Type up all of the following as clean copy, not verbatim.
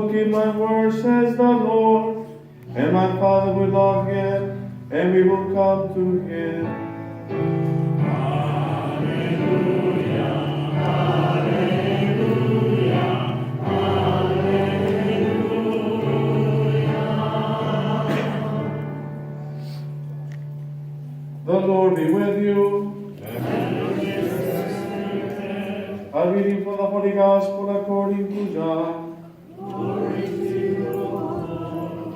will keep my word, says the Lord, and my Father will love him, and we will come to him. Hallelujah, hallelujah, hallelujah. The Lord be with you. A reading from the Holy Gospel according to John. Glory to you, Lord.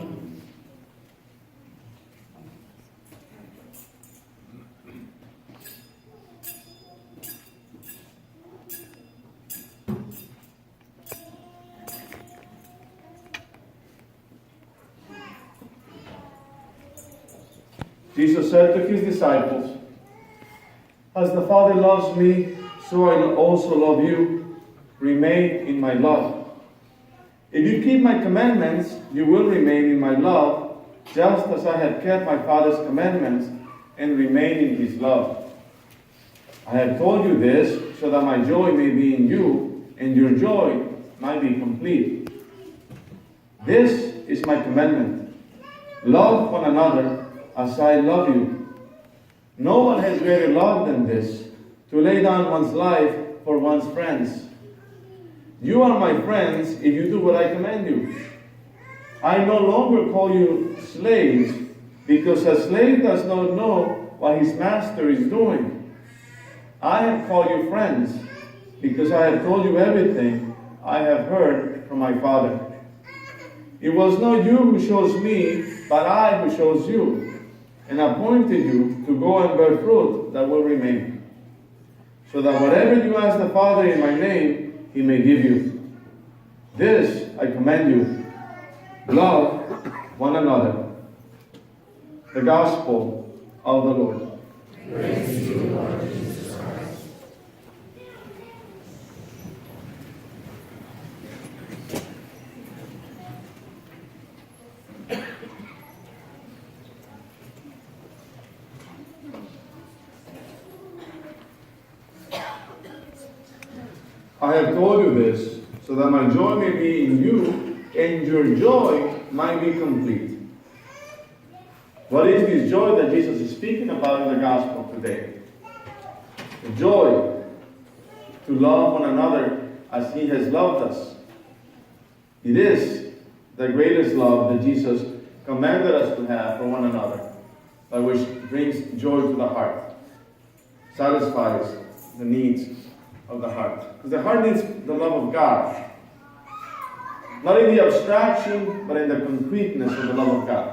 Jesus said to his disciples, "As the Father loves me, so I also love you. Remain in my love. If you keep my commandments, you will remain in my love, just as I have kept my Father's commandments and remain in his love. I have told you this so that my joy may be in you and your joy might be complete. This is my commandment. Love one another as I love you. No one has greater love than this, to lay down one's life for one's friends. You are my friends if you do what I command you. I no longer call you slaves, because a slave does not know what his master is doing. I have called you friends, because I have told you everything I have heard from my Father. It was not you who chose me, but I who chose you, and appointed you to go and bear fruit that will remain, so that whatever you ask the Father in my name, he may give you. This I command you, love one another." The Gospel of the Lord. Praise to you, Lord Jesus Christ. I have told you this, so that my joy may be in you, and your joy might be complete. What is this joy that Jesus is speaking about in the Gospel today? The joy to love one another as he has loved us. It is the greatest love that Jesus commanded us to have for one another, by which brings joy to the heart, satisfies the needs of the heart. Because the heart needs the love of God. Not in the abstraction, but in the concreteness of the love of God.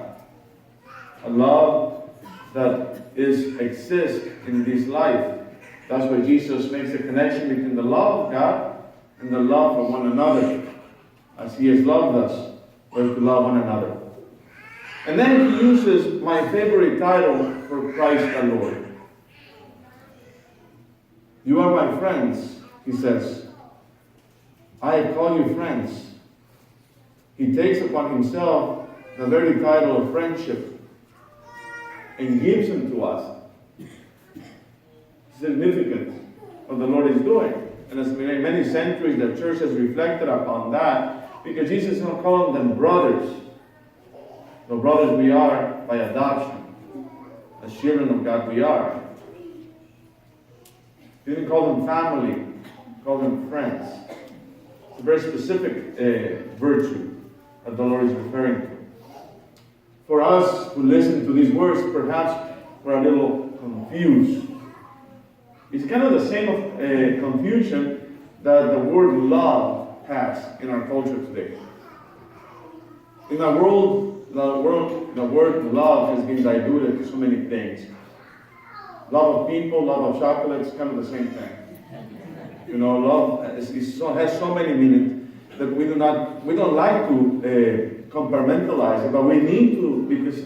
A love that exists in this life. That's why Jesus makes the connection between the love of God and the love for one another. As he has loved us, we're to love one another. And then he uses my favorite title for Christ the Lord. You are my friends, he says. I call you friends. He takes upon himself the very title of friendship and gives him to us. Significant what the Lord is doing. And as many centuries the church has reflected upon that, because Jesus is not calling them brothers. The brothers we are by adoption. As children of God we are. He didn't call them family, he called them friends. It's a very specific virtue that the Lord is referring to. For us who listen to these words, perhaps we're a little confused. It's kind of the same confusion that the word love has in our culture today. In our world, the word love has been diluted to so many things. Love of people, love of chocolate, it's kind of the same thing. You know, love has so many meanings that we don't like to compartmentalize it, but we need to, because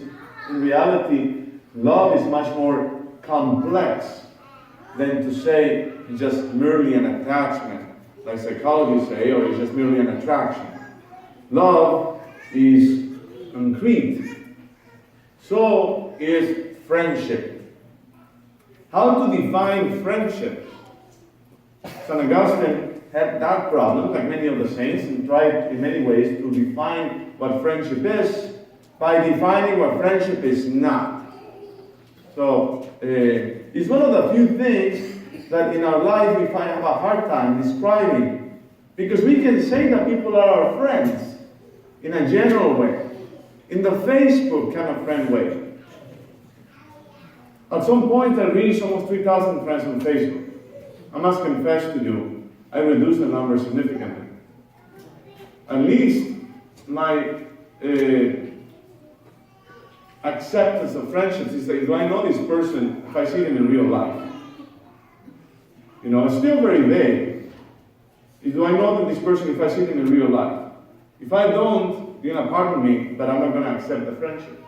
in reality, love is much more complex than to say it's just merely an attachment, like psychologists say, or it's just merely an attraction. Love is concrete. So is friendship. How to define friendship? St. Augustine had that problem, like many of the saints, and tried in many ways to define what friendship is by defining what friendship is not. So, it's one of the few things that in our life we have a hard time describing. Because we can say that people are our friends in a general way, in the Facebook kind of friend way. At some point I reached almost 3,000 friends on Facebook. I must confess to you, I reduced the number significantly. At least my acceptance of friendships is that do I know this person if I see them in real life? You know, it's still very vague. Do I know this person if I see them in real life? If I don't, you're going to pardon me, but I'm not going to accept the friendship.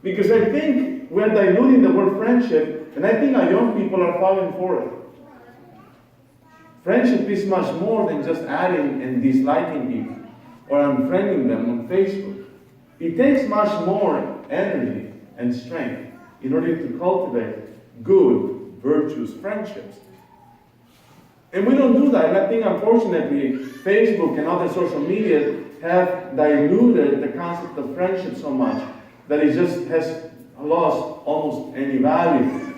Because I think we're diluting the word friendship, and I think our young people are falling for it. Friendship is much more than just adding and disliking people or unfriending them on Facebook. It takes much more energy and strength in order to cultivate good, virtuous friendships. And we don't do that. And I think, unfortunately, Facebook and other social media have diluted the concept of friendship so much that it just has lost almost any value.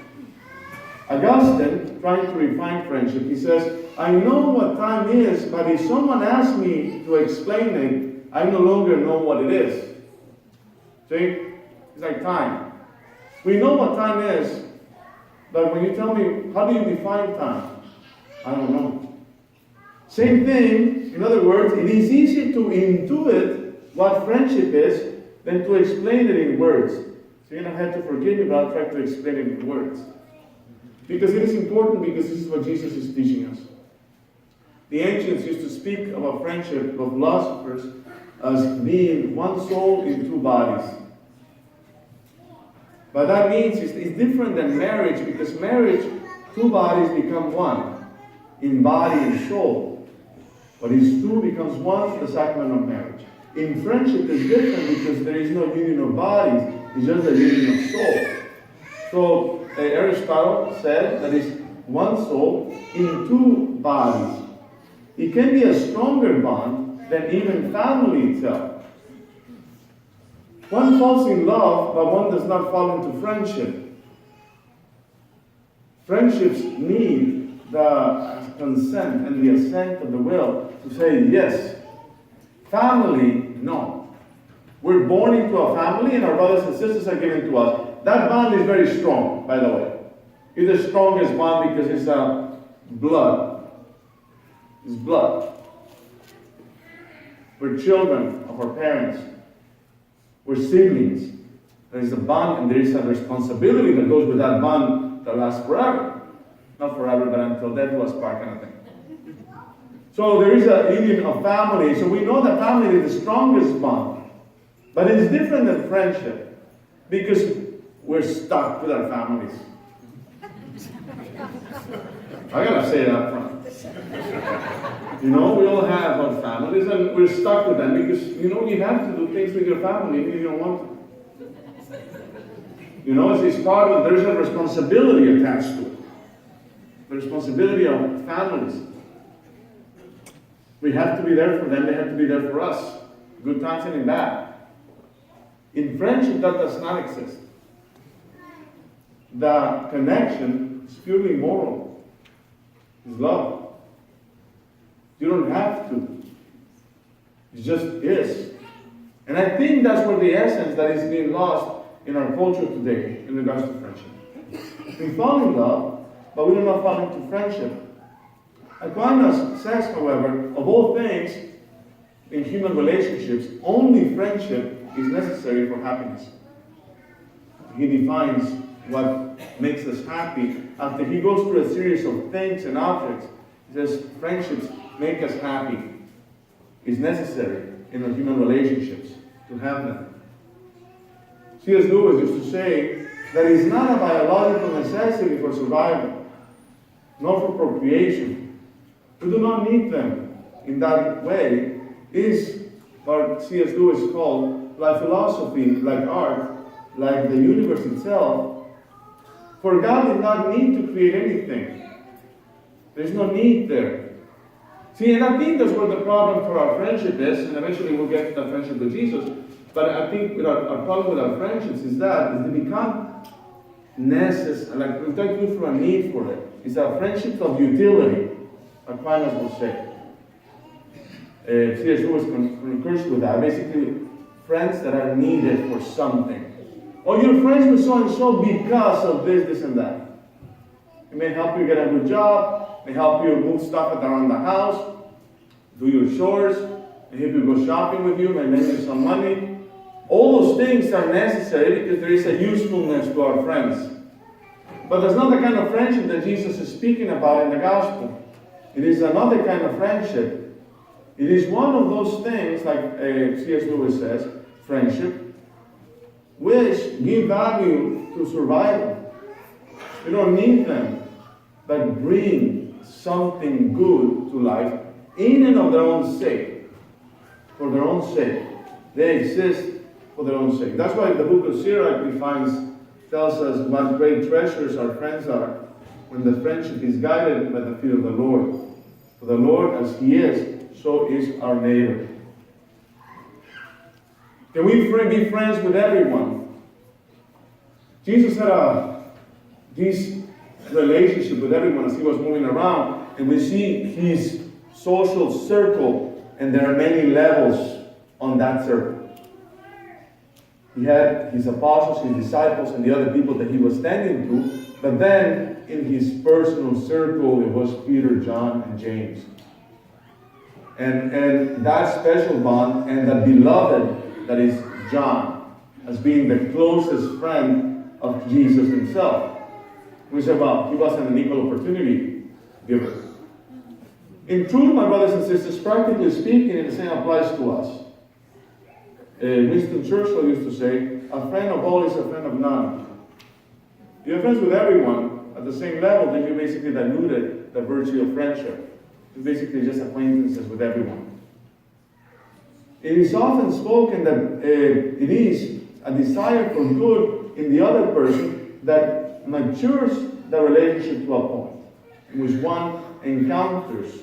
Augustine, trying to refine friendship, he says, I know what time is, but if someone asks me to explain it, I no longer know what it is. See? It's like time. We know what time is, but when you tell me, how do you define time? I don't know. Same thing, in other words, it is easy to intuit what friendship is than to explain it in words. So you're going to have to forgive me, but I'll try to explain it in words. Because it is important, because this is what Jesus is teaching us. The ancients used to speak about friendship of philosophers as being one soul in two bodies. But that means it's different than marriage, because marriage, two bodies become one, in body and soul. But it's two becomes one, the sacrament of marriage. In friendship, it's different because there is no union of bodies, it's just a union of soul. So Aristotle said that it's one soul in two bodies. It can be a stronger bond than even family itself. One falls in love, but one does not fall into friendship. Friendships need the consent and the assent of the will to say yes. Family, no. We're born into a family and our brothers and sisters are given to us. That bond is very strong, by the way. It's the strongest bond because it's blood. It's blood. We're children of our parents. We're siblings. There is a bond and there is a responsibility that goes with that bond that lasts forever. Not forever, but until death do us part kind of thing. So there is a union of family. So we know that family is the strongest bond. But it is different than friendship. Because we're stuck with our families. I gotta say it up front. You know, we all have our families and we're stuck with them because, you know, you have to do things with your family even if you don't want to. You know, it's part of, there's a responsibility attached to it. The responsibility of families. We have to be there for them, they have to be there for us. Good times and in bad. In friendship, that does not exist. The connection is purely moral. It's love. You don't have to. It just is. And I think that's where the essence that is being lost in our culture today in regards to friendship. We fall in love, but we do not fall into friendship. Aquinas says, however, of all things in human relationships, only friendship is necessary for happiness. He defines what makes us happy. After he goes through a series of things and objects, he says friendships make us happy. It's necessary in our human relationships to have them. C.S. Lewis used to say that it's not a biological necessity for survival, nor for procreation. We do not need them in that way. It is what C.S. Lewis called, like philosophy, like art, like the universe itself. For God did not need to create anything. There's no need there. See, and I think that's where the problem for our friendship is, and eventually we'll get to that friendship with Jesus. But I think with our problem with our friendships is they become necessary, like we don't look for a need for it. It's our friendships of utility, Aquinas will say. C.S. Lewis concurs with that. Basically, friends that are needed for something. Or you're friends with so-and-so because of this, this, and that. It may help you get a good job, may help you move stuff around the house, do your chores, may help you go shopping with you, may lend you some money. All those things are necessary because there is a usefulness to our friends. But that's not the kind of friendship that Jesus is speaking about in the gospel. It is another kind of friendship. It is one of those things, like C.S. Lewis says, friendship, which give value to survival. You don't need them, but bring something good to life in and of their own sake. For their own sake. They exist for their own sake. That's why the book of Sirach tells us what great treasures our friends are when the friendship is guided by the fear of the Lord. For the Lord, as He is, so is our neighbor. Can we be friends with everyone? Jesus had this relationship with everyone as He was moving around, and we see His social circle, and there are many levels on that circle. He had His apostles, His disciples, and the other people that He was standing to, but then in His personal circle, it was Peter, John, and James. And that special bond and the beloved that is John as being the closest friend of Jesus Himself. We say, well, he wasn't an equal opportunity giver. In truth, my brothers and sisters, practically speaking, and the same applies to us. Winston Churchill used to say, a friend of all is a friend of none. If you're friends with everyone at the same level, then you basically diluted the virtue of friendship. It's basically just acquaintances with everyone. It is often spoken that it is a desire for good in the other person that matures the relationship to a point in which one encounters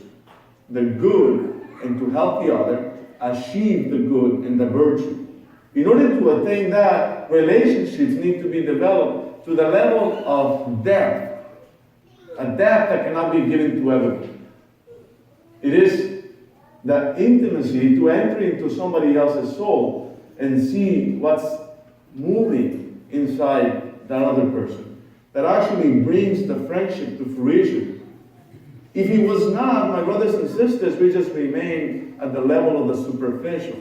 the good and to help the other achieve the good and the virtue. In order to attain that, relationships need to be developed to the level of depth, a depth that cannot be given to everyone. It is the intimacy to enter into somebody else's soul and see what's moving inside that other person that actually brings the friendship to fruition. If it was not, my brothers and sisters, we just remain at the level of the superficial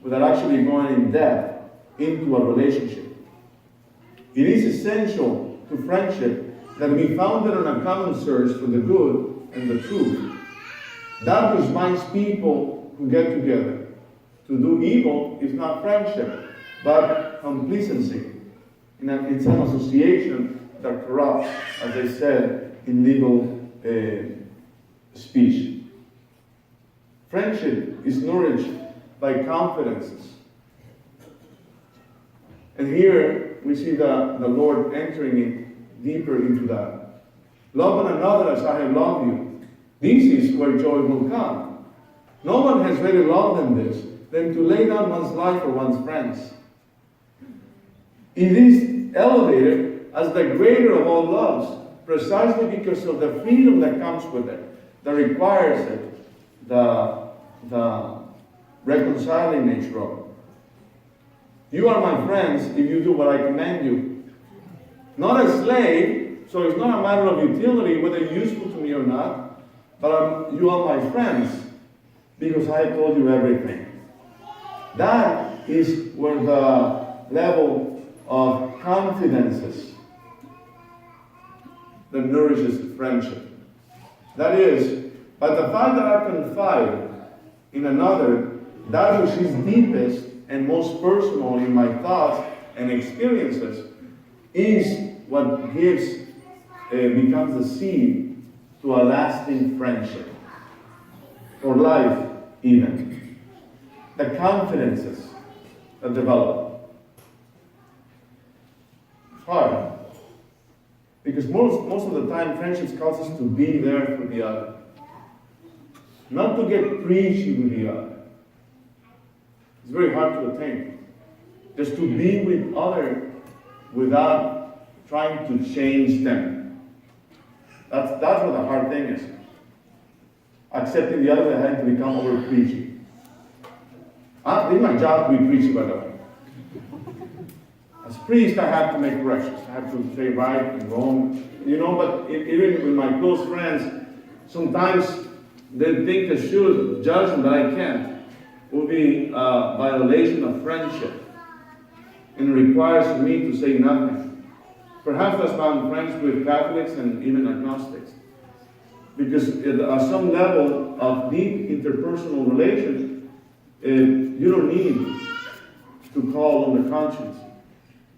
without actually going in depth into a relationship. It is essential to friendship that be founded on a common search for the good and the truth. That which binds people who get together to do evil is not friendship, but complacency. It's an association that corrupts, as I said in legal speech. Friendship is nourished by confidences. And here we see the Lord entering it deeper into that. Love one another as I have loved you. This is where joy will come. No one has greater love than to lay down one's life for one's friends. It is elevated as the greater of all loves, precisely because of the freedom that comes with it, that requires it, the reconciling nature of it. You are my friends if you do what I command you. Not a slave, so it's not a matter of utility, whether you're useful to me or not. But you are my friends because I have told you everything. That is where the level of confidences that nourishes friendship. That is, by the fact that I confide in another that which is deepest and most personal in my thoughts and experiences is what becomes the seed to a lasting friendship, for life even. The confidences that develop. It's hard, because most of the time friendships cause us to be there for the other. not to get preachy with the other. It's very hard to attain. Just to be with other without trying to change them. That's what the hard thing is. Accepting the other and having to become over preachy. It's my job to be preachy, by the way. As priest, I have to make corrections. I have to say right and wrong. But even with my close friends, sometimes they think they should judge them, but I can't. It will be a violation of friendship. And it requires me to say nothing. Perhaps that's why I'm friends with Catholics and even agnostics. Because at some level of deep interpersonal relation, you don't need to call on the conscience.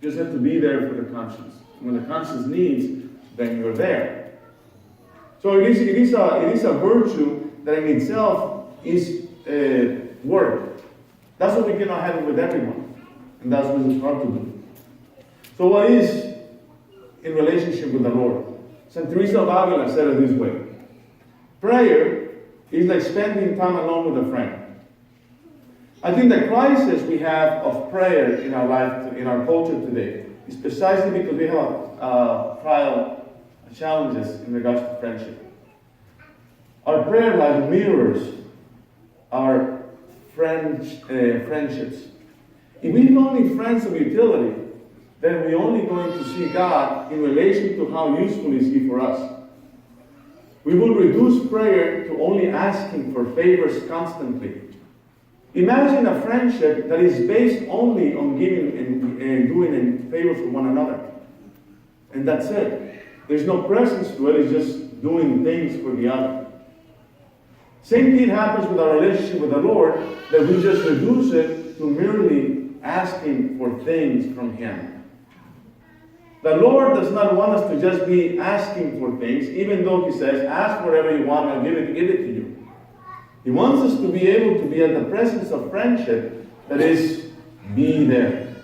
You just have to be there for the conscience. When the conscience needs, then you're there. So it is a virtue that in itself is work. That's what we cannot have with everyone. And that's what it's hard to do. So what is in relationship with the Lord? St. Teresa of Avila said it this way. Prayer is like spending time alone with a friend. I think the crisis we have of prayer in our life, in our culture today, is precisely because we have challenges in regards to friendship. Our prayer life mirrors our friendships. If we're only friends of utility, then we're only going to see God in relation to how useful is He for us. We will reduce prayer to only asking for favors constantly. Imagine a friendship that is based only on giving and doing favors for one another. And that's it. There's no presence to it, it's just doing things for the other. Same thing happens with our relationship with the Lord, that we just reduce it to merely asking for things from Him. The Lord does not want us to just be asking for things, even though He says, ask whatever you want, I'll give it to you. He wants us to be able to be at the presence of friendship, that is, be there.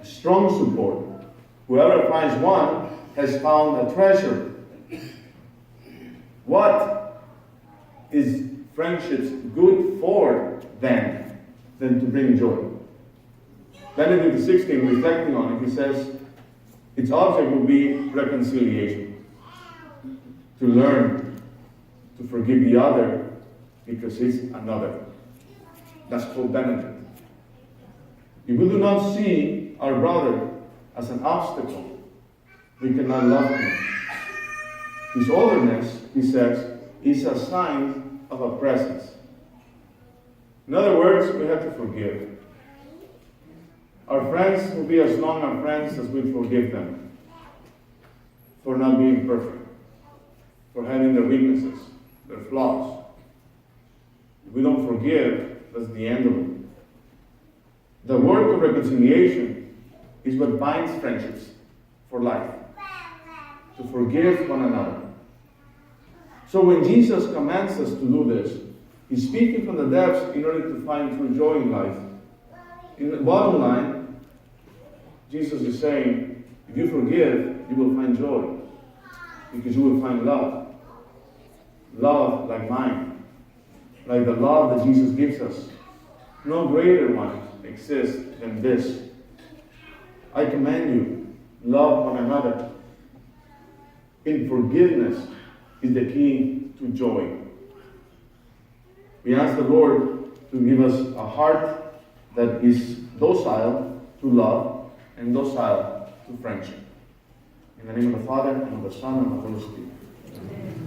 A strong support. Whoever finds one has found a treasure. What is friendships good for then than to bring joy? Benedict XVI, reflecting on it, he says, its object will be reconciliation. To learn to forgive the other because he's another. That's called Benedict. If we do not see our brother as an obstacle, we cannot love him. His otherness, he says, is a sign of a presence. In other words, we have to forgive. Our friends will be as long our friends as we forgive them for not being perfect, for having their weaknesses, their flaws. If we don't forgive, that's the end of it. The work of reconciliation is what binds friendships for life, to forgive one another. So when Jesus commands us to do this, He's speaking from the depths in order to find true joy in life. In the bottom line, Jesus is saying, if you forgive, you will find joy. Because you will find love. Love like mine. Like the love that Jesus gives us. No greater one exists than this. I command you, love one another. In forgiveness is the key to joy. We ask the Lord to give us a heart that is docile to love and docile to friendship. In the name of the Father, and of the Son, and of the Holy Spirit. Amen.